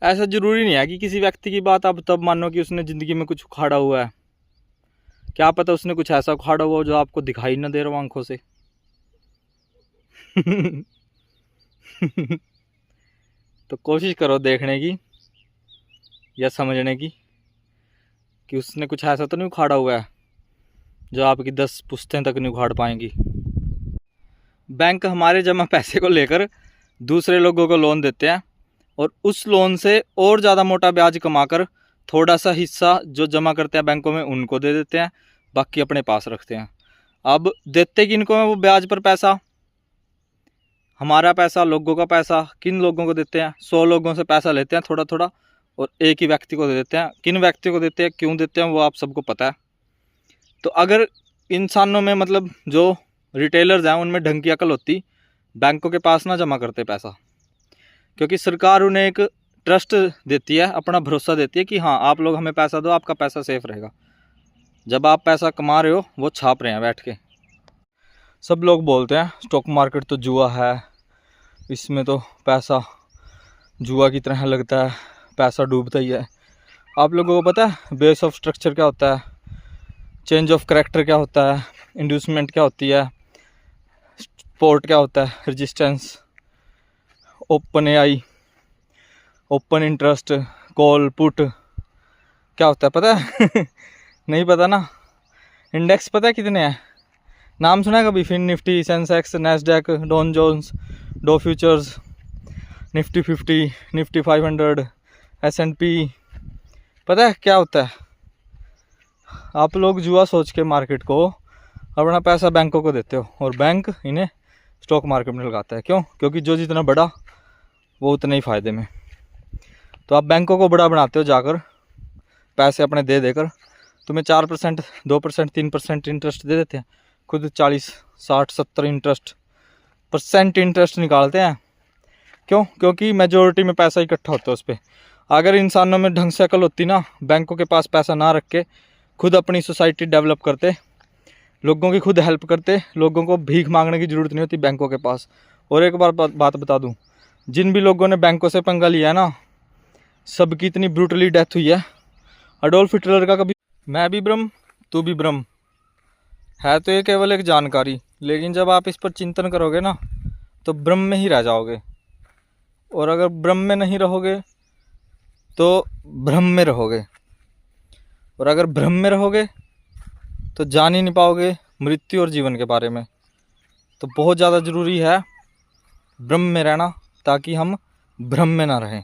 ऐसा ज़रूरी नहीं है कि किसी व्यक्ति की बात आप तब मानो कि उसने ज़िंदगी में कुछ उखाड़ा हुआ है। क्या पता उसने कुछ ऐसा उखाड़ा हुआ हो जो आपको दिखाई ना दे रहा हो आंखों से। तो कोशिश करो देखने की या समझने की कि उसने कुछ ऐसा तो नहीं उखाड़ा हुआ है जो आपकी 10 पुश्तें तक नहीं उखाड़ पाएंगी। बैंक हमारे जमा पैसे को लेकर दूसरे लोगों को लोन देते हैं और उस लोन से और ज़्यादा मोटा ब्याज कमाकर थोड़ा सा हिस्सा जो जमा करते हैं बैंकों में उनको दे देते हैं, बाकी अपने पास रखते हैं। अब देते किनको है वो ब्याज पर पैसा? हमारा पैसा, लोगों का पैसा। किन लोगों को देते हैं? 100 लोगों से पैसा लेते हैं थोड़ा थोड़ा और एक ही व्यक्ति को दे देते हैं। किन व्यक्तियों को देते हैं, क्यों देते हैं, वो आप सबको पता है। तो अगर इंसानों में मतलब जो रिटेलर्स हैं उनमें ढंग की अकल होती, बैंकों के पास ना जमा करते पैसा, क्योंकि सरकार उन्हें एक ट्रस्ट देती है, अपना भरोसा देती है कि हाँ आप लोग हमें पैसा दो, आपका पैसा सेफ रहेगा। जब आप पैसा कमा रहे हो वो छाप रहे हैं बैठ के। सब लोग बोलते हैं स्टॉक मार्केट तो जुआ है, इसमें तो पैसा जुआ की तरह लगता है, पैसा डूबता ही है। आप लोगों को पता है बेस ऑफ स्ट्रक्चर क्या होता है, चेंज ऑफ करैक्टर क्या होता है, इंड्यूसमेंट क्या होती है, सपोर्ट क्या होता है, resistance, open AI, open interest, call put क्या होता है पता है? नहीं पता ना। इंडेक्स पता है कितने हैं? नाम सुना है कभी? Fin Nifty, Sensex, Nasdaq, Dow Jones, Dow futures, Nifty 50, Nifty 500, S&P। पता है क्या होता है? आप लोग जुआ सोच के मार्केट को अपना पैसा बैंकों को देते हो और बैंक इन्हें स्टॉक मार्केट में लगाता है। क्यों? क्योंकि जो जितना बड़ा वो उतने ही फ़ायदे में। तो आप बैंकों को बड़ा बनाते हो जाकर पैसे अपने दे देकर। तुम्हें 4%, 2%, 3% इंटरेस्ट दे देते हैं, खुद 40, 60, 70 परसेंट इंटरेस्ट निकालते हैं। क्यों? क्योंकि मेजोरिटी में पैसा इकट्ठा होता है उस पर। अगर इंसानों में ढंग से अकल होती ना, बैंकों के पास पैसा ना रख के खुद अपनी सोसाइटी डेवलप करते, लोगों की खुद हेल्प करते, लोगों को भीख मांगने की ज़रूरत नहीं होती बैंकों के पास। और एक बार बात बता दूं, जिन भी लोगों ने बैंकों से पंगा लिया है ना, सबकी इतनी ब्रूटली डेथ हुई है। अडोल्फ हिटलर का कभी मैं भी ब्रह्म तू भी ब्रह्म है, तो ये केवल एक जानकारी, लेकिन जब आप इस पर चिंतन करोगे ना तो ब्रह्म में ही रह जाओगे। और अगर ब्रह्म में नहीं रहोगे तो भ्रम में रहोगे, और अगर भ्रम में रहोगे तो जान ही नहीं पाओगे मृत्यु और जीवन के बारे में। तो बहुत ज़्यादा ज़रूरी है ब्रह्म में रहना, ताकि हम भ्रम में ना रहें।